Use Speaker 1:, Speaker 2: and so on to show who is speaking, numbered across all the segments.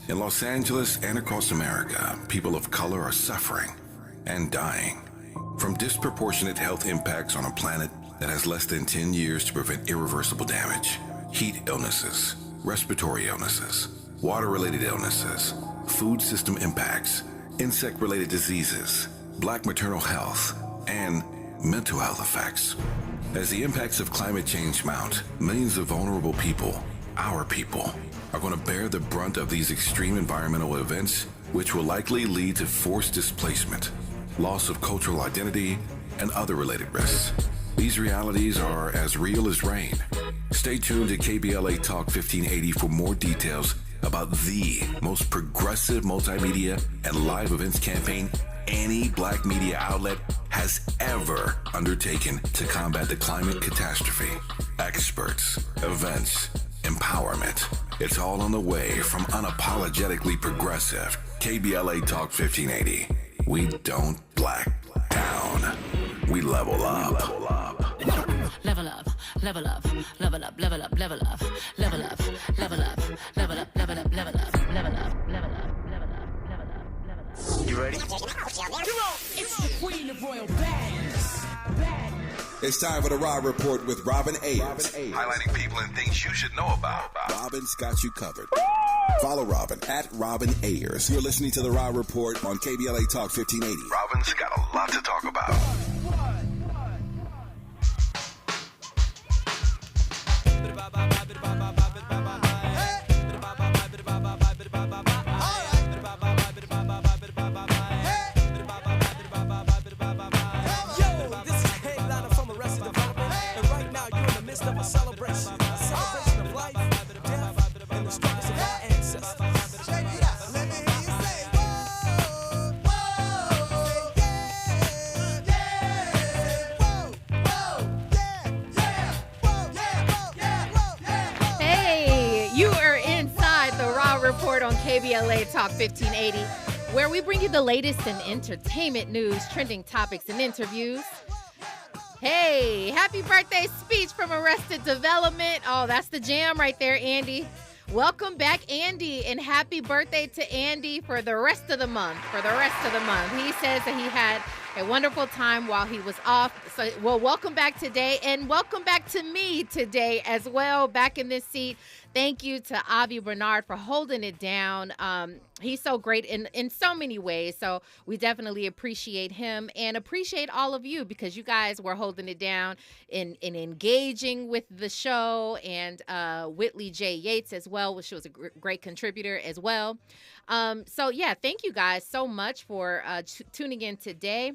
Speaker 1: In Los Angeles and across America, people of color are suffering and dying from disproportionate health impacts on a planet that has less than 10 years to prevent irreversible damage. Heat illnesses, respiratory illnesses, water-related illnesses, food system impacts, insect-related diseases, black maternal health, and mental health effects. As the impacts of climate change mount, millions of vulnerable people, our people, are going to bear the brunt of these extreme environmental events, which will likely lead to forced displacement, loss of cultural identity, and other related risks. These realities are as real as rain. Stay tuned to KBLA Talk 1580 for more details about the most progressive multimedia and live events campaign any black media outlet has ever undertaken to combat the climate catastrophe. Experts, events, empowerment. It's all on the way from unapologetically progressive KBLA Talk 1580. We don't black down. We level up.
Speaker 2: Level up, level up, level up, level up, level up, level up, level up, level up, level up, level up, level up, level up, level up.
Speaker 3: You ready?
Speaker 2: It's the Queen of Royal Badness.
Speaker 4: It's time for the Raw Report with Robin Ayers.
Speaker 1: Highlighting people and things you should know about.
Speaker 4: Robin's got you covered. Follow Robin at Robin Ayers. You're listening to the Raw Report on KBLA Talk 1580.
Speaker 1: Robin's got a lot to talk about.
Speaker 5: Of a celebration of life, death, and the struggles of our ancestors. Let me hear you say, whoa, whoa, yeah, whoa, whoa, yeah.
Speaker 6: Hey, you are inside the Raw Report on KBLA Talk 1580, where we bring you the latest in entertainment news, trending topics, and interviews. Hey, happy birthday speech from Arrested Development. Oh, that's the jam right there, Andy. Welcome back, Andy, and happy birthday to Andy for the rest of the month. He says that he had a wonderful time while he was off. So, well, welcome back today, and welcome back to me today as well, back in this seat. Thank you to Avi Bernard for holding it down. He's so great in so many ways. So we definitely appreciate him and appreciate all of you because you guys were holding it down in engaging with the show, and Whitley J. Yates as well, which was a great contributor as well. So, yeah, thank you guys so much for tuning in today.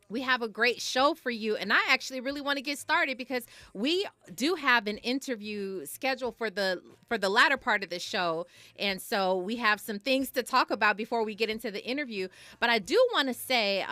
Speaker 6: We have a great show for you, and I actually really want to get started because we do have an interview scheduled for the latter part of the show, and so we have some things to talk about before we get into the interview. But I do want to say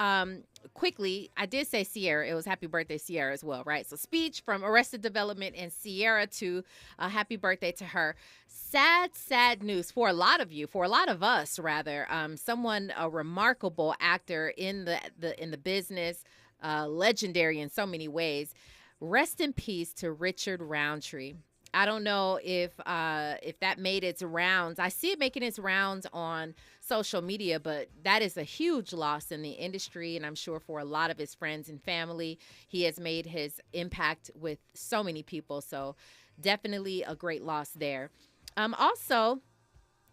Speaker 6: quickly, I did say Sierra. It was happy birthday, Sierra, as well, right? So speech from Arrested Development and Sierra to happy birthday to her. Sad news for a lot of you, for a lot of us, rather. Someone, a remarkable actor in the business, legendary in so many ways. Rest in peace to Richard Roundtree. I don't know if that made its rounds. I see it making its rounds on social media, but that is a huge loss in the industry, and I'm sure for a lot of his friends and family. He has made his impact with so many people, so definitely a great loss there. Also,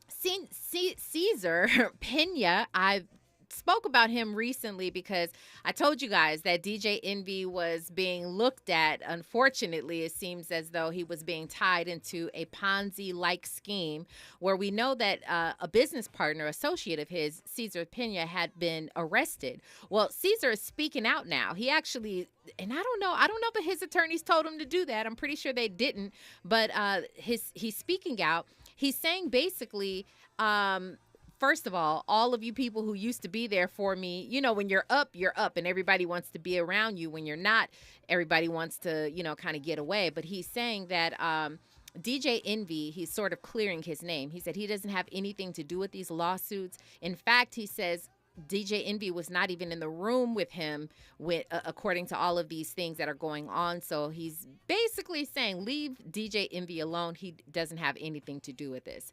Speaker 6: Cesar Pena, I spoke about him recently because I told you guys that DJ Envy was being looked at. Unfortunately, it seems as though he was being tied into a Ponzi-like scheme where we know that a business partner, associate of his, Cesar Pena, had been arrested. Well, Cesar is speaking out now. He actually, and I don't know if his attorneys told him to do that. I'm pretty sure they didn't, but he's speaking out. He's saying basically, first of all of you people who used to be there for me, you know, when you're up, and everybody wants to be around you. When you're not, everybody wants to, kind of get away. But he's saying that DJ Envy, he's sort of clearing his name. He said he doesn't have anything to do with these lawsuits. In fact, he says DJ Envy was not even in the room with him according to all of these things that are going on. So he's basically saying, leave DJ Envy alone. He doesn't have anything to do with this.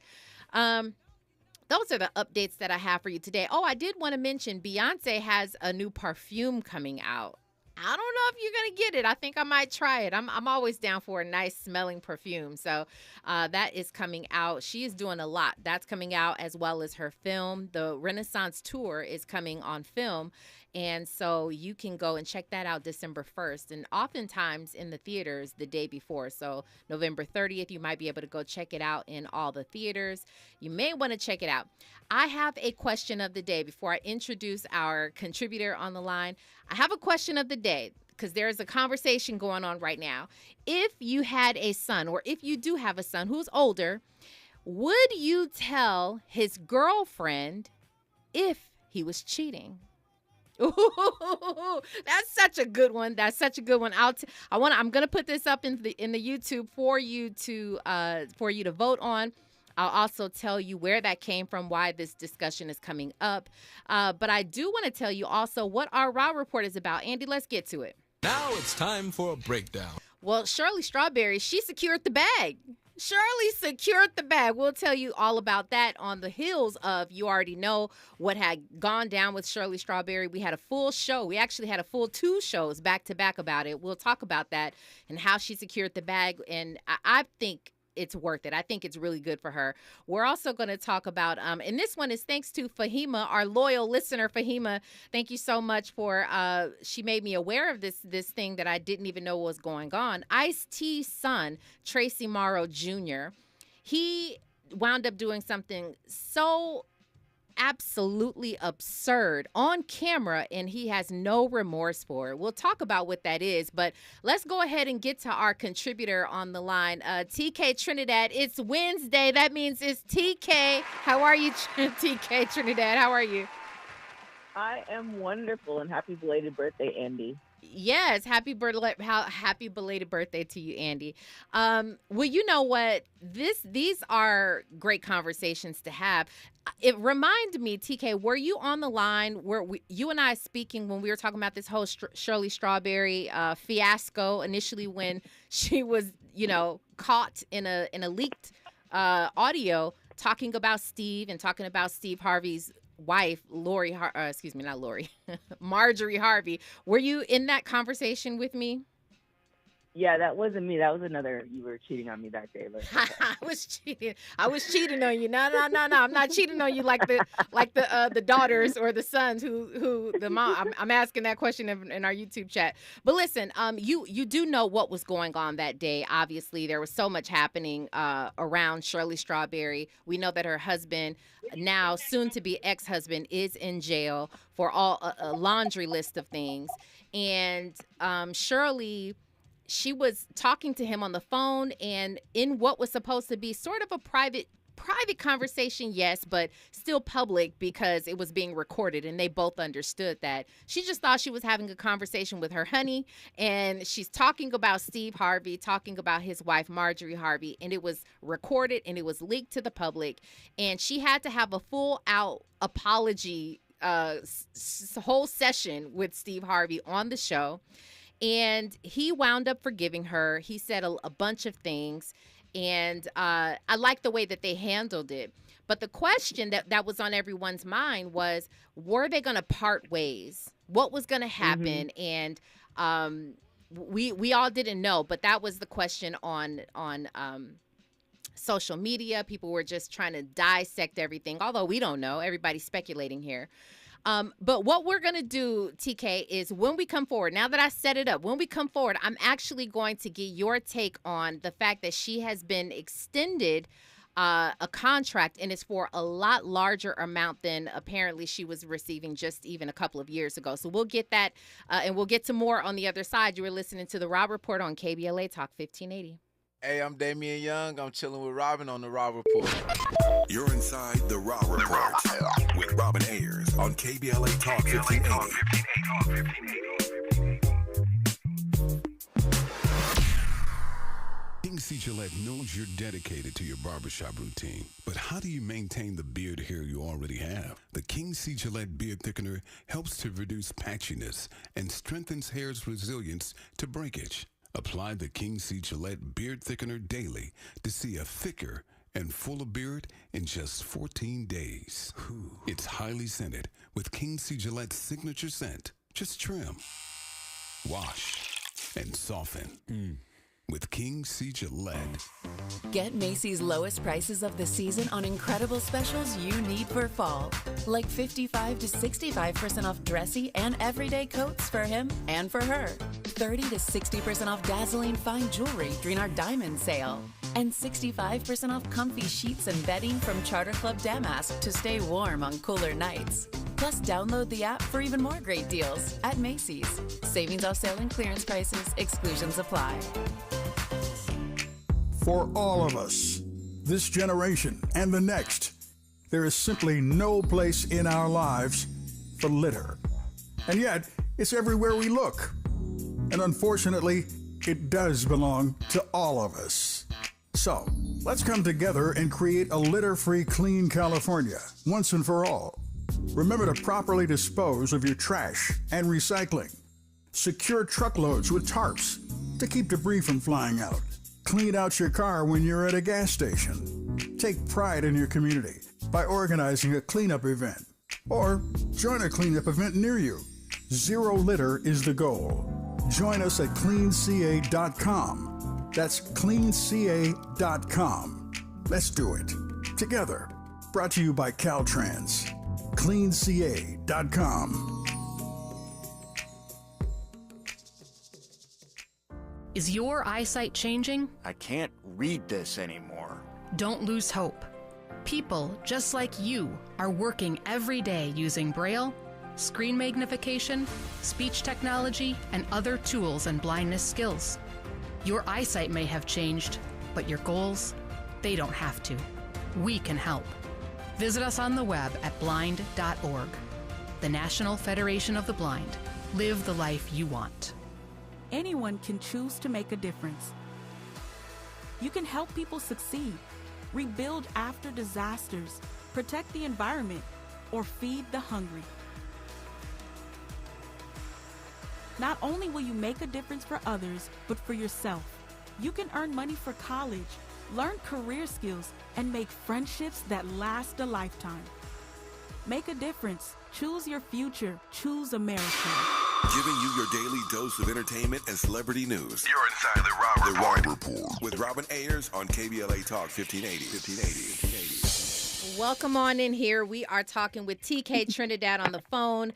Speaker 6: those are the updates that I have for you today. Oh, I did want to mention Beyonce has a new perfume coming out. I don't know if you're gonna get it. I think I might try it. I'm always down for a nice smelling perfume. So that is coming out. She is doing a lot. That's coming out as well as her film. The Renaissance Tour is coming on film. And so you can go and check that out December 1st. And oftentimes in the theaters the day before. So November 30th, you might be able to go check it out in all the theaters. You may want to check it out. I have a question of the day before I introduce our contributor on the line. I have a question of the day because there's a conversation going on right now. If you had a son, or if you do have a son who's older, would you tell his girlfriend if he was cheating? Ooh, that's such a good one. That's such a good one. I'm gonna put this up in the YouTube for you to vote on. I'll also tell you where that came from, why this discussion is coming up. But I do want to tell you also what our Raw Report is about. Andy, let's get to it.
Speaker 3: Now it's time for a breakdown.
Speaker 6: Well, Shirley Strawberry, she secured the bag. Shirley secured the bag. We'll tell you all about that on the heels of, you already know what had gone down with Shirley Strawberry. We had a full show. We actually had a full 2 shows back to back about it. We'll talk about that and how she secured the bag. And I think it's worth it. I think it's really good for her. We're also going to talk about, and this one is thanks to Fahima, our loyal listener. Fahima, thank you so much she made me aware of this thing that I didn't even know was going on. Ice-T's son, Tracy Marrow Jr., he wound up doing something so absolutely absurd on camera, and he has no remorse for it. We'll talk about what that is, but let's go ahead and get to our contributor on the line. TK Trinidad, it's Wednesday. That means it's TK. How are you, TK Trinidad? How are you?
Speaker 7: I am wonderful, and happy belated birthday, Andy.
Speaker 6: Yes, happy belated birthday to you, Andy. Well, you know what? These are great conversations to have. It reminded me, TK, were you on the line where you and I speaking when we were talking about this whole Shirley Strawberry fiasco initially, when she was, caught in a leaked audio talking about Steve and talking about Steve Harvey's wife, Marjorie Harvey. Were you in that conversation with me?
Speaker 7: Yeah, that wasn't me. That was another. You were cheating on me that day.
Speaker 6: I was cheating. I was cheating on you. No. I'm not cheating on you like the daughters or the sons who the mom. I'm asking that question in our YouTube chat. But listen, you do know what was going on that day. Obviously, there was so much happening around Shirley Strawberry. We know that her husband, now soon to be ex-husband, is in jail for a laundry list of things. And Shirley, she was talking to him on the phone, and in what was supposed to be sort of a private conversation, yes, but still public because it was being recorded, and they both understood that. She just thought she was having a conversation with her honey, and she's talking about Steve Harvey, talking about his wife, Marjorie Harvey, and it was recorded, and it was leaked to the public, and she had to have a full-out apology whole session with Steve Harvey on the show. And he wound up forgiving her. He said a bunch of things. And I like the way that they handled it. But the question that was on everyone's mind was, were they going to part ways? What was going to happen? Mm-hmm. And we all didn't know. But that was the question on social media. People were just trying to dissect everything, although we don't know. Everybody's speculating here. But what we're going to do, TK, is when we come forward, now that I set it up, when we come forward, I'm actually going to get your take on the fact that she has been extended a contract, and it's for a lot larger amount than apparently she was receiving just even a couple of years ago. So we'll get that, and we'll get to more on the other side. You were listening to the Raw Report on KBLA Talk 1580.
Speaker 8: Hey, I'm Damian Young. I'm chilling with Robin on the Raw Report.
Speaker 4: You're inside the Raw Report with Robin Ayers on KBLA Talk 1580. King C. Gillette knows you're dedicated to your barbershop routine, but how do you maintain the beard hair you already have? The King C. Gillette Beard Thickener helps to reduce patchiness and strengthens hair's resilience to breakage. Apply the King C. Gillette Beard Thickener daily to see a thicker and fuller beard in just 14 days. It's highly scented with King C. Gillette's signature scent. Just trim, wash, and soften. With King C. Gillette.
Speaker 2: Get Macy's lowest prices of the season on incredible specials you need for fall. Like 55 to 65% off dressy and everyday coats for him and for her. 30 to 60% off dazzling fine jewelry during our diamond sale. And 65% off comfy sheets and bedding from Charter Club Damask to stay warm on cooler nights. Plus, download the app for even more great deals at Macy's. Savings off sale and clearance prices. Exclusions apply.
Speaker 9: For all of us, this generation and the next, there is simply no place in our lives for litter. And yet, it's everywhere we look. And unfortunately, it does belong to all of us. So, let's come together and create a litter-free, clean California, once and for all. Remember to properly dispose of your trash and recycling. Secure truckloads with tarps to keep debris from flying out. Clean out your car when you're at a gas station. Take pride in your community by organizing a cleanup event. Or join a cleanup event near you. Zero litter is the goal. Join us at cleanca.com. That's cleanca.com. Let's do it. Together. Brought to you by Caltrans. cleanca.com.
Speaker 10: Is your eyesight changing?
Speaker 11: I can't read this anymore.
Speaker 10: Don't lose hope. People just like you are working every day using Braille, screen magnification, speech technology, and other tools and blindness skills. Your eyesight may have changed, but your goals, they don't have to. We can help. Visit us on the web at blind.org. The National Federation of the Blind. Live the life you want.
Speaker 12: Anyone can choose to make a difference. You can help people succeed, rebuild after disasters, protect the environment, or feed the hungry. Not only will you make a difference for others, but for yourself. You can earn money for college, learn career skills, and make friendships that last a lifetime. Make a difference. Choose your future. Choose America.
Speaker 1: Giving you your daily dose of entertainment and celebrity news. You're inside the Raw Report with Robin Ayers on KBLA Talk 1580.
Speaker 6: Welcome on in here. We are talking with TK Trinidad on the phone.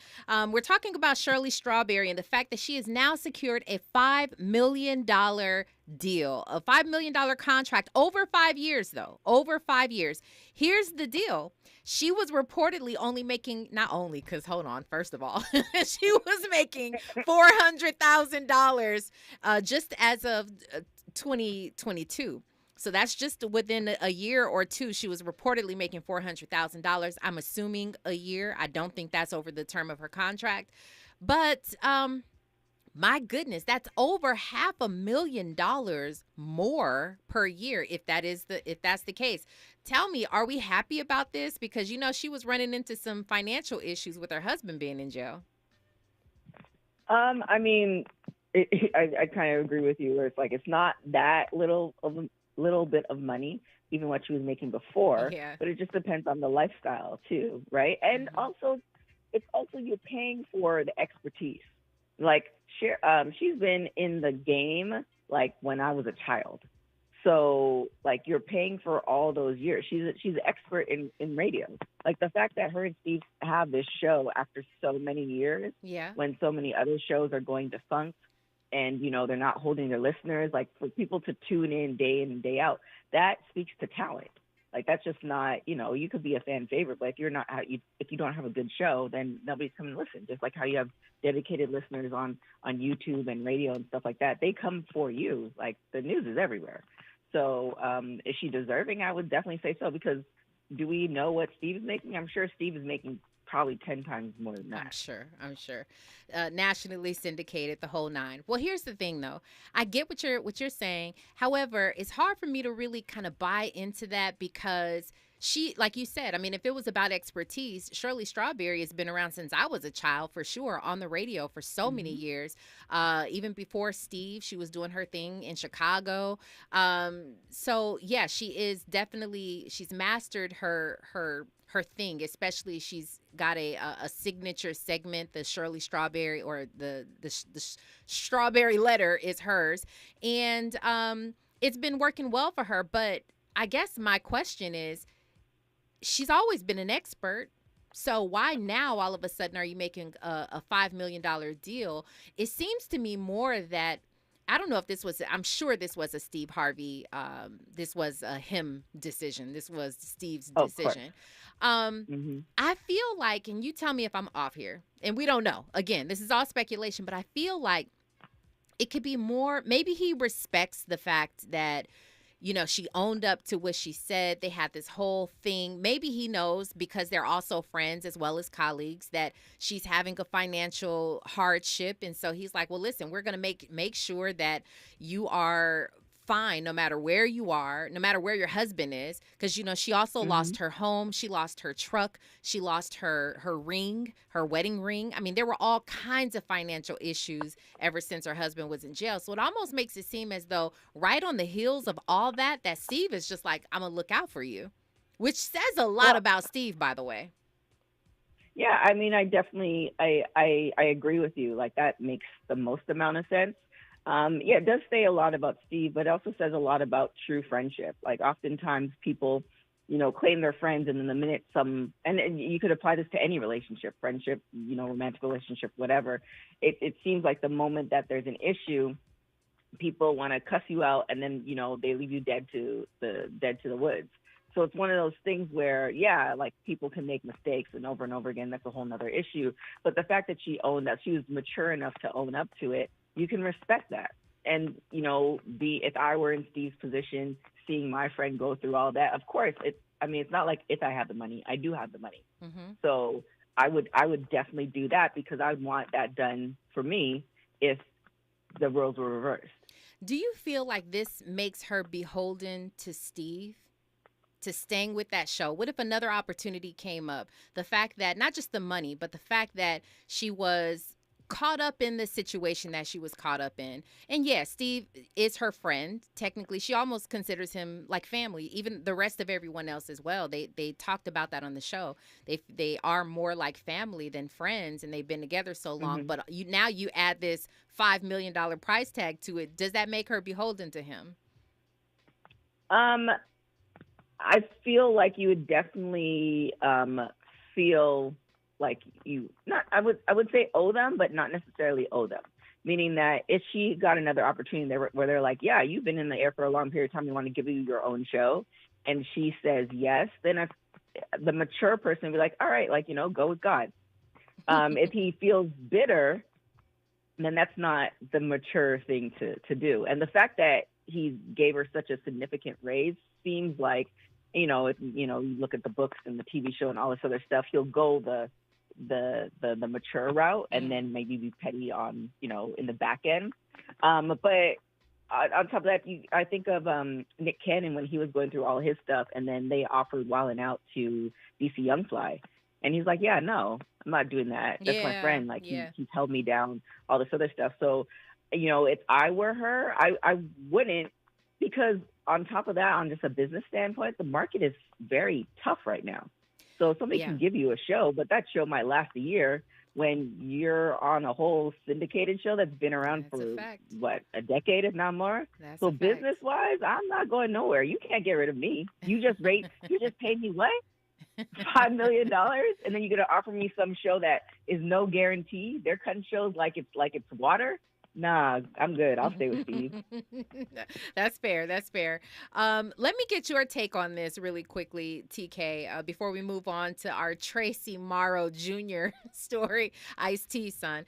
Speaker 6: We're talking about Shirley Strawberry and the fact that she has now secured a $5 million deal, a $5 million contract over 5 years, though, over 5 years. Here's the deal. She was reportedly only making, not only, because hold on, first of all, she was making $400,000 just as of 2022. So that's just within a year or two. She was reportedly making $400,000. I'm assuming a year. I don't think that's over the term of her contract. But my goodness, that's over $500,000 more per year if that's the case. Tell me, are we happy about this? Because, you know, she was running into some financial issues with her husband being in jail.
Speaker 7: I mean, I kind of agree with you where it's like it's not that little bit of money, even what she was making before, but it just depends on the lifestyle too, right? And also, it's also you're paying for the expertise. Like, she's been in the game like when I was a child. So, like, you're paying for all those years. She's an expert in radio. Like, the fact that her and Steve have this show after so many years, when so many other shows are going defunct and, you know, they're not holding their listeners, like, for people to tune in and day out, that speaks to talent. Like, that's just not, you know, you could be a fan favorite, but if you don't have a good show, then nobody's coming to listen. Just like how you have dedicated listeners on YouTube and radio and stuff like that. They come for you. Like, the news is everywhere. So is she deserving? I would definitely say so, because do we know what Steve is making? I'm sure Steve is making probably 10 times more than that.
Speaker 6: I'm sure. Nationally syndicated, the whole nine. Well, here's the thing, though. I get what you're saying. However, it's hard for me to really kind of buy into that because she, like you said, I mean, if it was about expertise, Shirley Strawberry has been around since I was a child, for sure, on the radio for so many years. Even before Steve, she was doing her thing in Chicago. So yeah, she is definitely, she's mastered her thing, especially she's got a signature segment, the Shirley Strawberry, or the Strawberry Letter is hers. And it's been working well for her. But I guess my question is, she's always been an expert. So why now all of a sudden are you making a $5 million deal? It seems to me more that, I don't know if this was, I'm sure this was a Steve Harvey, this was a him decision. This was Steve's decision. I feel like, and you tell me if I'm off here, and we don't know. Again, this is all speculation, but I feel like it could be more, maybe he respects the fact that, you know, she owned up to what she said. They had this whole thing. Maybe he knows, because they're also friends as well as colleagues, that she's having a financial hardship. And so he's like, well, listen, we're going to make sure that you are fine no matter where you are, no matter where your husband is. Because, you know, she also lost her home. She lost her truck. She lost her ring, her wedding ring. I mean, there were all kinds of financial issues ever since her husband was in jail. So it almost makes it seem as though right on the heels of all that, that Steve is just like, I'm going to look out for you, which says a lot about Steve, by the way.
Speaker 7: Yeah, I mean, I definitely, I agree with you. Like, that makes the most amount of sense. Yeah, it does say a lot about Steve, but it also says a lot about true friendship. Like, oftentimes people, you know, claim they're friends, and in the minute and you could apply this to any relationship, friendship, you know, romantic relationship, whatever. It seems like the moment that there's an issue, people want to cuss you out, and then, you know, they leave you dead to the woods. So it's one of those things where, yeah, like, people can make mistakes, and over again, that's a whole nother issue. But the fact that she owned that, she was mature enough to own up to it, you can respect that. And, you know, if I were in Steve's position, seeing my friend go through all that, of course, it's not like if I have the money, I do have the money. So I would definitely do that, because I would want that done for me if the roles were reversed.
Speaker 6: Do you feel like this makes her beholden to Steve, to staying with that show? What if another opportunity came up? The fact that, not just the money, but the fact that she was caught up in the situation that she was caught up in. And yeah, Steve is her friend. Technically, she almost considers him like family, even the rest of everyone else as well. They talked about that on the show. They are more like family than friends, and they've been together so long. But now you add this $5 million price tag to it. Does that make her beholden to him?
Speaker 7: I feel like you would definitely feel like I would say owe them, but not necessarily owe them. Meaning that if she got another opportunity where they're like, yeah, you've been in the air for a long period of time, we want to give you your own show, and she says yes, then the mature person would be like, all right, like, you know, go with God. If he feels bitter, then that's not the mature thing to do. And the fact that he gave her such a significant raise seems like, you look at the books and the TV show and all this other stuff, he'll go the mature route and then maybe be petty on, in the back end. But on top of that, I think of Nick Cannon when he was going through all his stuff, and then they offered Wildin' Out to DC Young Fly. And he's like, yeah, no, I'm not doing that. That's my friend. Like, he's held me down, all this other stuff. So, if I were her, I wouldn't, because on top of that, on just a business standpoint, the market is very tough right now. So somebody can give you a show, but that show might last a year when you're on a whole syndicated show that's been around for, a decade, if not more. So business-wise, I'm not going nowhere. You can't get rid of me. You just paid me what? $5 million, and then you're going to offer me some show that is no guarantee. They're cutting shows like it's water. Nah, I'm good. I'll stay with Steve.
Speaker 6: That's fair. Let me get your take on this really quickly, TK, before we move on to our Tracy Marrow Jr. story, Ice-T's son.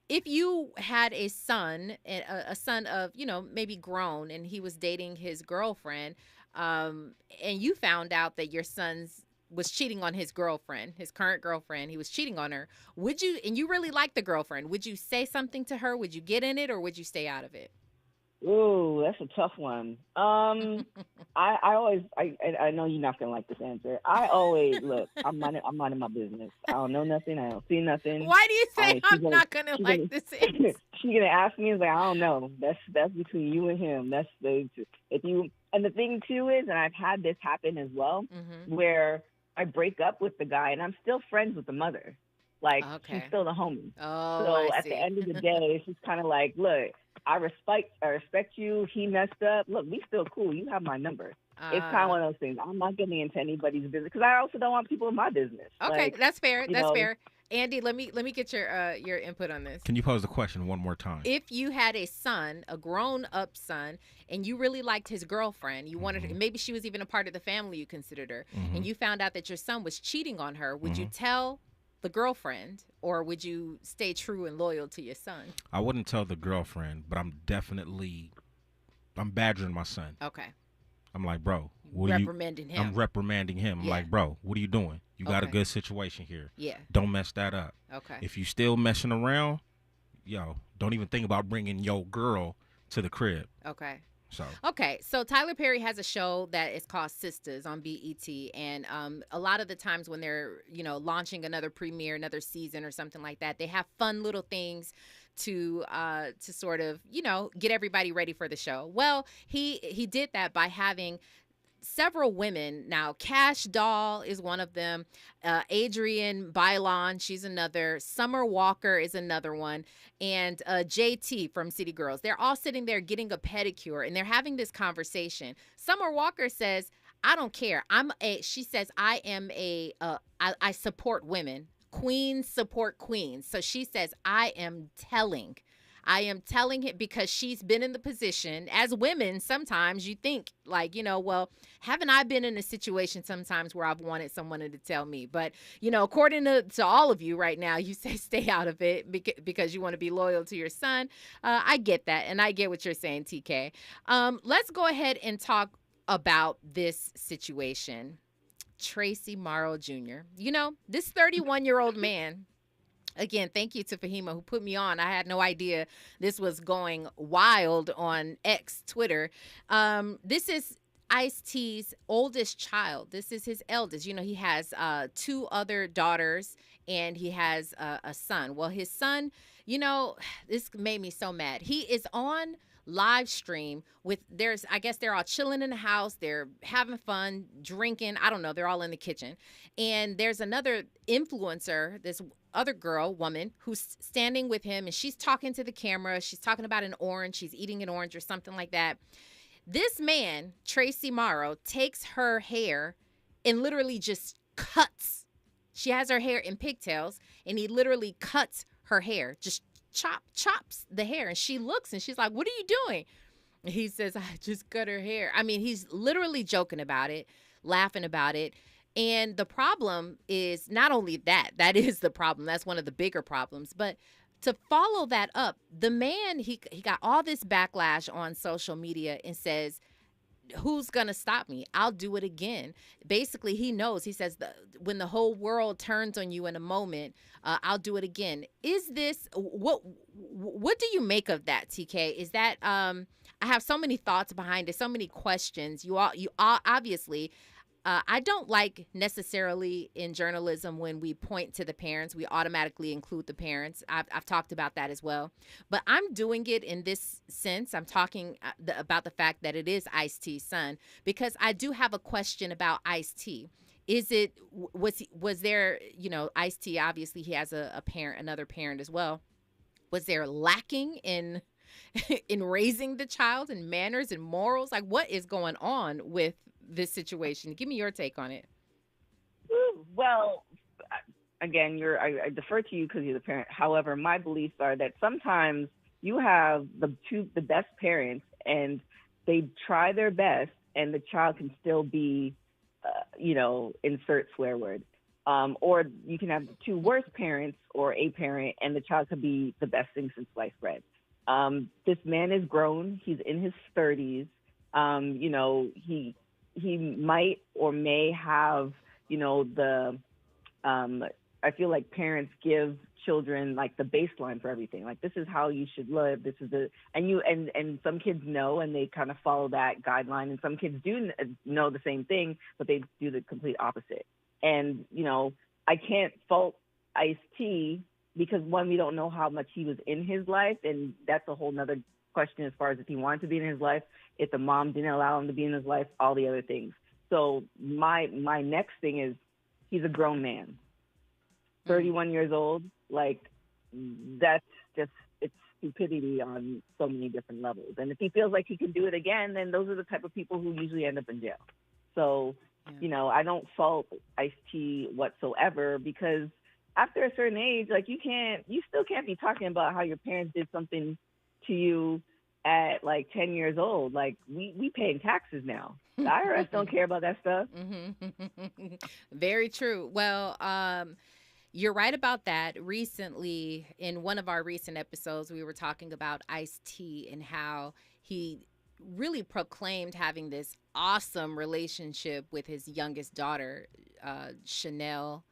Speaker 6: If you had a son of, maybe grown, and he was dating his girlfriend, and you found out that your son's was cheating on his girlfriend, his current girlfriend, he was cheating on her, and you really like the girlfriend, would you say something to her? Would you get in it, or would you stay out of it?
Speaker 7: Ooh, that's a tough one. I know you're not gonna like this answer. I always look. I'm minding my business. I don't know nothing. I don't see nothing.
Speaker 6: Why do you say I'm not gonna like this answer?
Speaker 7: She's gonna ask me. It's like, I don't know. That's between you and him. That's the if you. And the thing too is, and I've had this happen as well, where I break up with the guy and I'm still friends with the mother. Like she's still the homie.
Speaker 6: Oh,
Speaker 7: so
Speaker 6: I
Speaker 7: at
Speaker 6: see.
Speaker 7: the end of the day, it's just kind of like, look, I respect you. He messed up. Look, we still cool. You have my number. It's kind of one of those things. I'm not getting into anybody's business because I also don't want people in my business.
Speaker 6: Okay,
Speaker 7: like,
Speaker 6: that's fair. That's fair. Andy, let me get your input on this.
Speaker 3: Can you pose the question one more time?
Speaker 6: If you had a son, a grown-up son, and you really liked his girlfriend, you wanted her, maybe she was even a part of the family, you considered her, and you found out that your son was cheating on her, would you tell the girlfriend, or would you stay true and loyal to your son?
Speaker 3: I wouldn't tell the girlfriend, but I'm badgering my son.
Speaker 6: Okay.
Speaker 3: I'm like, bro,
Speaker 6: reprimanding him.
Speaker 3: I'm reprimanding him. I'm like, bro, what are you doing? You got a good situation here.
Speaker 6: Yeah.
Speaker 3: Don't mess that up.
Speaker 6: Okay.
Speaker 3: If you still messing around, don't even think about bringing your girl to the crib.
Speaker 6: Okay.
Speaker 3: So
Speaker 6: Tyler Perry has a show that is called Sisters on BET, and a lot of the times when they're launching another premiere, another season or something like that, they have fun little things to sort of get everybody ready for the show. Well, he did that by having several women. Now, Cash Doll is one of them. Adrienne Bailon, she's another. Summer Walker is another one. And JT from City Girls. They're all sitting there getting a pedicure, and they're having this conversation. Summer Walker says, I don't care. She says, I support women. Queens support queens. So she says, I am telling him, because she's been in the position. As women, sometimes you think like, well, haven't I been in a situation sometimes where I've wanted someone to tell me? But, according to all of you right now, you say stay out of it because you want to be loyal to your son. I get that. And I get what you're saying, TK. Let's go ahead and talk about this situation. Tracy Marrow Jr. This 31-year-old man. Again, thank you to Fahima who put me on. I had no idea this was going wild on X, Twitter. This is Ice-T's oldest child. This is his eldest. He has 2 other daughters and he has a son. Well, his son, this made me so mad. He is on live stream I guess they're all chilling in the house. They're having fun, drinking. I don't know. They're all in the kitchen. And there's another influencer, this other woman, who's standing with him, and she's talking to the camera. She's talking about an orange. She's eating an orange or something like that. This man, Tracy Marrow, takes her hair and literally just cuts. She has her hair in pigtails, and he literally cuts her hair, just chops the hair. And she looks and she's like, what are you doing? And he says, I just cut her hair. I mean, he's literally joking about it, laughing about it. And the problem is not only that is the problem. That's one of the bigger problems. But to follow that up, the man, he got all this backlash on social media and says, who's going to stop me? I'll do it again. Basically, he knows. He says, when the whole world turns on you in a moment, I'll do it again. Is this, what do you make of that, TK? Is that, I have so many thoughts behind it, so many questions. You all obviously, I don't like necessarily in journalism when we point to the parents, we automatically include the parents. I've talked about that as well. But I'm doing it in this sense. I'm talking about the fact that it is Ice-T's son, because I do have a question about Ice-T. Was there, Ice-T, obviously he has a parent, another parent as well. Was there lacking in raising the child and manners and morals? Like, what is going on with this situation? Give me your take on it.
Speaker 7: Well, again, I defer to you because you're the parent. However, my beliefs are that sometimes you have the best parents and they try their best and the child can still be, insert swear word. Or you can have the 2 worst parents or a parent and the child could be the best thing since sliced bread. This man is grown. He's in his 30s. He might or may have, the I feel like parents give children like the baseline for everything. Like, this is how you should live. This is and some kids know, and they kind of follow that guideline. And some kids do know the same thing, but they do the complete opposite. And, I can't fault Ice-T because, one, we don't know how much he was in his life. And that's a whole nother question as far as if he wanted to be in his life, if the mom didn't allow him to be in his life, all the other things. So my next thing is, he's a grown man, 31 years old. Like, that's just, it's stupidity on so many different levels. And if he feels like he can do it again, then those are the type of people who usually end up in jail. So, I don't fault Ice-T whatsoever, because after a certain age, like, you still can't be talking about how your parents did something to you at like 10 years old. Like, we paying taxes now. The IRS don't care about that stuff.
Speaker 6: Very true. Well, you're right about that. Recently, in one of our recent episodes, we were talking about Ice-T and how he really proclaimed having this awesome relationship with his youngest daughter, Chanel,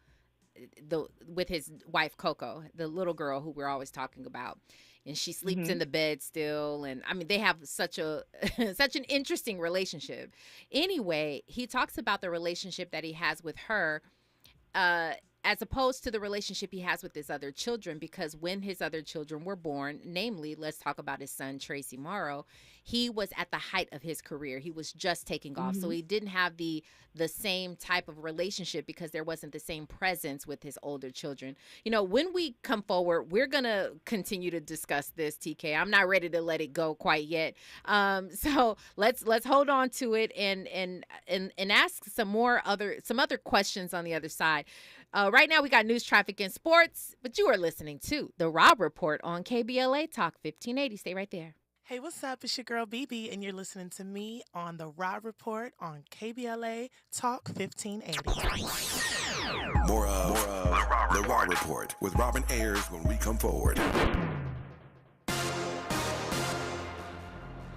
Speaker 6: with his wife, Coco, the little girl who we're always talking about. And she sleeps in the bed still. And I mean, they have such an interesting relationship. Anyway, he talks about the relationship that he has with her, as opposed to the relationship he has with his other children, because when his other children were born, namely, let's talk about his son, Tracy Marrow, he was at the height of his career. He was just taking off. So he didn't have the same type of relationship because there wasn't the same presence with his older children. When we come forward, we're going to continue to discuss this, TK. I'm not ready to let it go quite yet. So let's hold on to it and ask some other questions on the other side. Right now, we got news, traffic, and sports, but you are listening to The Rob Report on KBLA Talk 1580. Stay right there.
Speaker 13: Hey, what's up? It's your girl, BB, and you're listening to me on The Rob Report on KBLA Talk 1580.
Speaker 1: More of The Rob Report with Robin Ayers when we come forward.